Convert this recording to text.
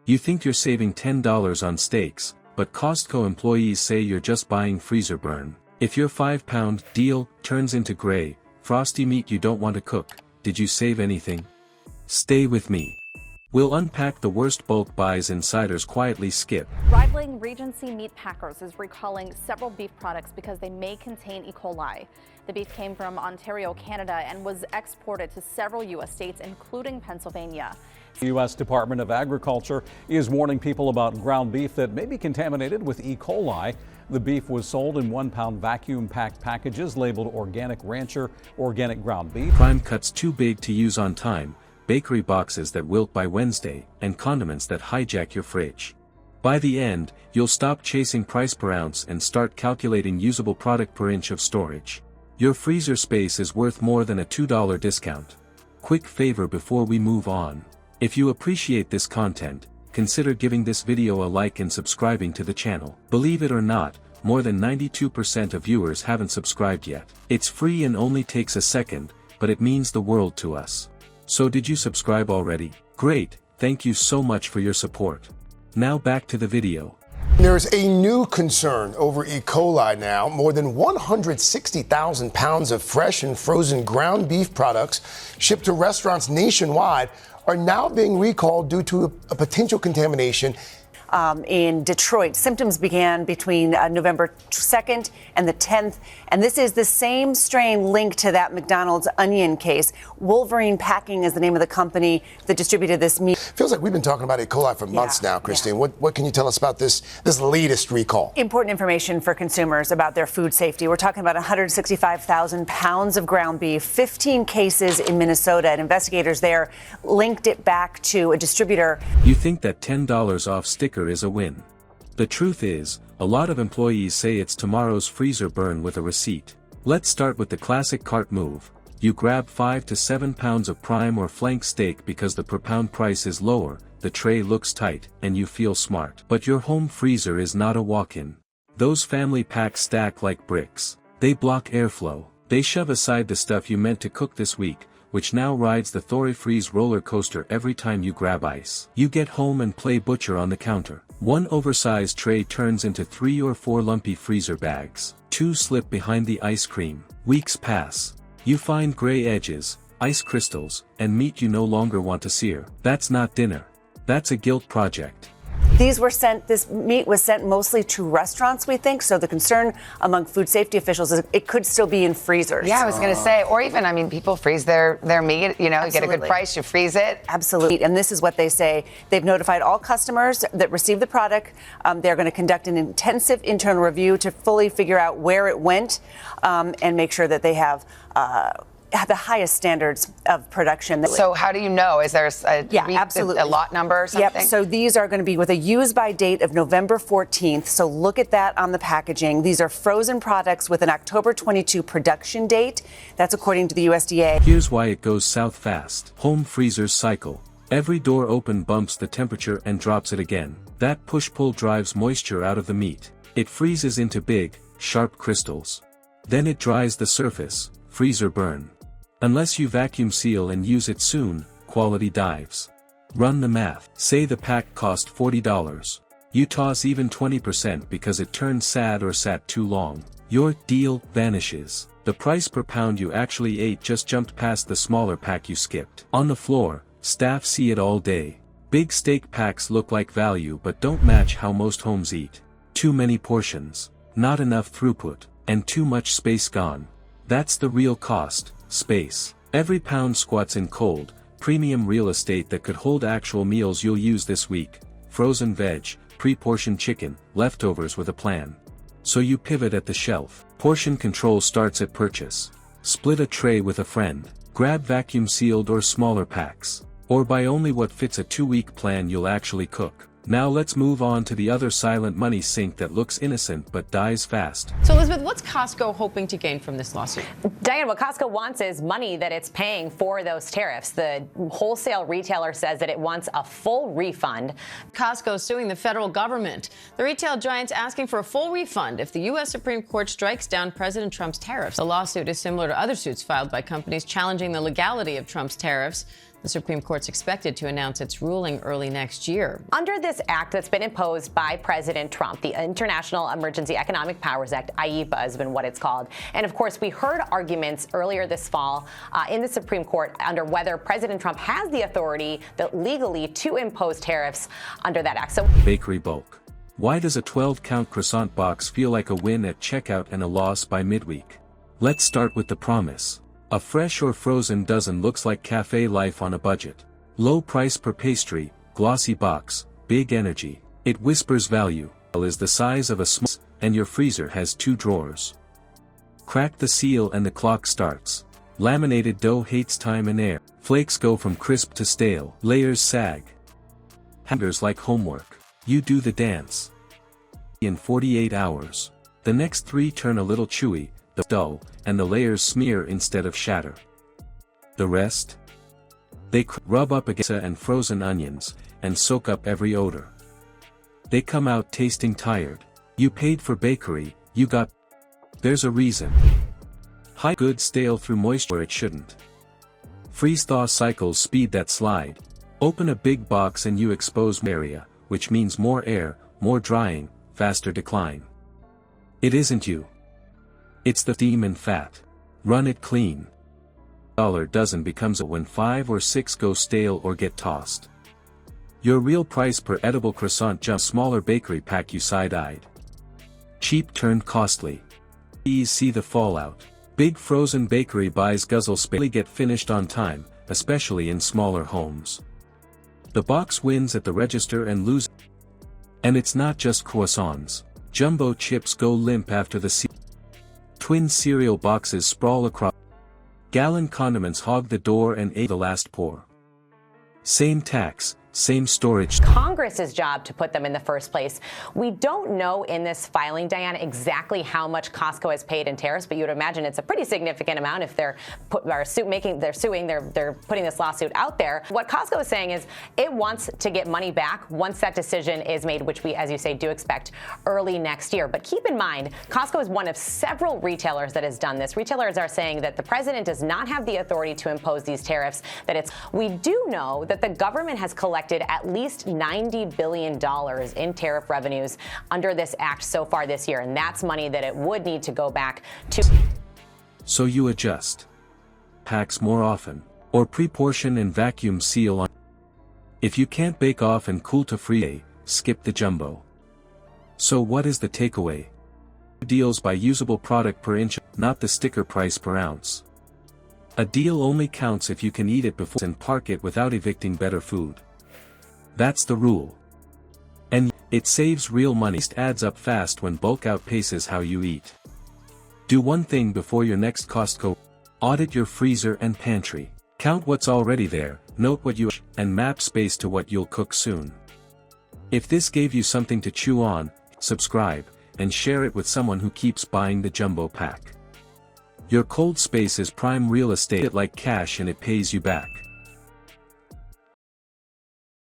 You think you're saving $10 on steaks, but Costco employees say you're just buying freezer burn. If your 5-pound deal turns into gray, frosty meat you don't want to cook, did you save anything? Stay with me. We'll unpack the worst bulk buys insiders quietly skip. Rivaling Regency Meat Packers is recalling several beef products because they may contain E. coli. The beef came from Ontario, Canada, and was exported to several U.S. states, including Pennsylvania. The U.S. Department of Agriculture is warning people about ground beef that may be contaminated with E. coli. The beef was sold in 1-pound vacuum-packed packages labeled Organic Rancher Organic Ground Beef. Prime cuts too big to use on time, bakery boxes that wilt by Wednesday, and condiments that hijack your fridge. By the end, you'll stop chasing price per ounce and start calculating usable product per inch of storage. Your freezer space is worth more than a $2 discount. Quick favor before we move on. If you appreciate this content, consider giving this video a like and subscribing to the channel. Believe it or not, more than 92% of viewers haven't subscribed yet. It's free and only takes a second, but it means the world to us. So did you subscribe already? Great, thank you so much for your support. Now back to the video. There's a new concern over E. coli now. More than 160,000 pounds of fresh and frozen ground beef products shipped to restaurants nationwide are now being recalled due to a potential contamination. In Detroit, symptoms began between November 2nd and the 10th, and this is the same strain linked to that McDonald's onion case. Wolverine Packing is the name of the company that distributed this meat. Feels like we've been talking about E. coli for months now, Christine. What can you tell us about this latest recall? Important information for consumers about their food safety. We're talking about 165,000 pounds of ground beef, 15 cases in Minnesota, and investigators there linked it back to a distributor. You think that $10 off sticker is a win. The truth is, a lot of employees say it's tomorrow's freezer burn with a receipt. Let's start with the classic cart move. You grab 5 to 7 pounds of prime or flank steak because the per pound price is lower, the tray looks tight, and you feel smart. But your home freezer is not a walk-in. Those family packs stack like bricks. They block airflow. They shove aside the stuff you meant to cook this week, which now rides the Freeze roller coaster every time you grab ice. You get home and play butcher on the counter. One oversized tray turns into 3 or 4 lumpy freezer bags. 2 slip behind the ice cream. Weeks pass. You find gray edges, ice crystals, and meat you no longer want to sear. That's not dinner. That's a guilt project. This meat was sent mostly to restaurants, we think, so the concern among food safety officials is it could still be in freezers. Yeah, I was going to say, or even, people freeze their meat, you get a good price, you freeze it. Absolutely, and this is what they say. They've notified all customers that receive the product. They're going to conduct an intensive internal review to fully figure out where it went and make sure that they have the highest standards of production. So how do you know? Is there absolutely. a lot number or something? Yep, so these are going to be with a use-by date of November 14th, so look at that on the packaging. These are frozen products with an October 22 production date. That's according to the USDA. Here's why it goes south fast. Home freezers cycle. Every door open bumps the temperature and drops it again. That push-pull drives moisture out of the meat. It freezes into big, sharp crystals. Then it dries the surface, freezer burn. Unless you vacuum seal and use it soon, quality dives. Run the math. Say the pack cost $40. You toss even 20% because it turned sad or sat too long. Your deal vanishes. The price per pound you actually ate just jumped past the smaller pack you skipped. On the floor, staff see it all day. Big steak packs look like value but don't match how most homes eat. Too many portions, not enough throughput, and too much space gone. That's the real cost. Space. Every pound squats in cold, premium real estate that could hold actual meals you'll use this week. Frozen veg, pre-portioned chicken, leftovers with a plan. So you pivot at the shelf. Portion control starts at purchase. Split a tray with a friend. Grab vacuum sealed or smaller packs. Or buy only what fits a 2-week plan you'll actually cook. Now let's move on to the other silent money sink that looks innocent but dies fast. So Elizabeth, what's Costco hoping to gain from this lawsuit? Diane, what Costco wants is money that it's paying for those tariffs. The wholesale retailer says that it wants a full refund. Costco suing the federal government. The retail giant's asking for a full refund if the U.S. Supreme Court strikes down President Trump's tariffs. The lawsuit is similar to other suits filed by companies challenging the legality of Trump's tariffs. The Supreme Court's expected to announce its ruling early next year. Under this act that's been imposed by President Trump, the International Emergency Economic Powers Act, IEPA has been what it's called. And of course, we heard arguments earlier this fall in the Supreme Court under whether President Trump has the authority legally to impose tariffs under that act. So, bakery bulk. Why does a 12-count croissant box feel like a win at checkout and a loss by midweek? Let's start with the promise. A fresh or frozen dozen looks like cafe life on a budget. Low price per pastry, glossy box, big energy. It whispers value. Is the size of a small, and your freezer has 2 drawers. Crack the seal and the clock starts. Laminated dough hates time and air. Flakes go from crisp to stale. Layers sag. Hangers like homework. You do the dance. In 48 hours. The next 3 turn a little chewy, the dull, and the layers smear instead of shatter. The rest? They rub up against and frozen onions, and soak up every odor. They come out tasting tired. You paid for bakery, you got. There's a reason. High good stale through moisture it shouldn't. Freeze-thaw cycles speed that slide. Open a big box and you expose more area, which means more air, more drying, faster decline. It isn't you. It's the steam and fat. Run it clean. $1 dozen becomes a when 5 or 6 go stale or get tossed. Your real price per edible croissant jumps. Smaller bakery pack you side-eyed. Cheap turned costly. Please see the fallout. Big frozen bakery buys guzzle space get finished on time, especially in smaller homes. The box wins at the register and loses. And it's not just croissants. Jumbo chips go limp after the twin cereal boxes sprawl across. Gallon condiments hog the door and ate the last pour. Same tax, same storage. Congress's job to put them in the first place. We don't know in this filing, Diana, exactly how much Costco has paid in tariffs, but you would imagine it's a pretty significant amount if they're putting this lawsuit out there. What Costco is saying is it wants to get money back once that decision is made, which we, as you say, do expect early next year. But keep in mind, Costco is one of several retailers that has done this. Retailers are saying that the president does not have the authority to impose these tariffs. We do know that the government has collected at least $90 billion in tariff revenues under this act so far this year, and that's money that it would need to go back to. So you adjust. Packs more often, or pre-portion and vacuum seal on. If you can't bake off and cool to freeze, skip the jumbo. So what is the takeaway? Deals by usable product per inch, not the sticker price per ounce. A deal only counts if you can eat it before and park it without evicting better food. That's the rule. And it saves real money. It adds up fast when bulk outpaces how you eat. Do one thing before your next Costco. Audit your freezer and pantry. Count what's already there, note what you and map space to what you'll cook soon. If this gave you something to chew on, subscribe, and share it with someone who keeps buying the jumbo pack. Your cold space is prime real estate like cash and it pays you back.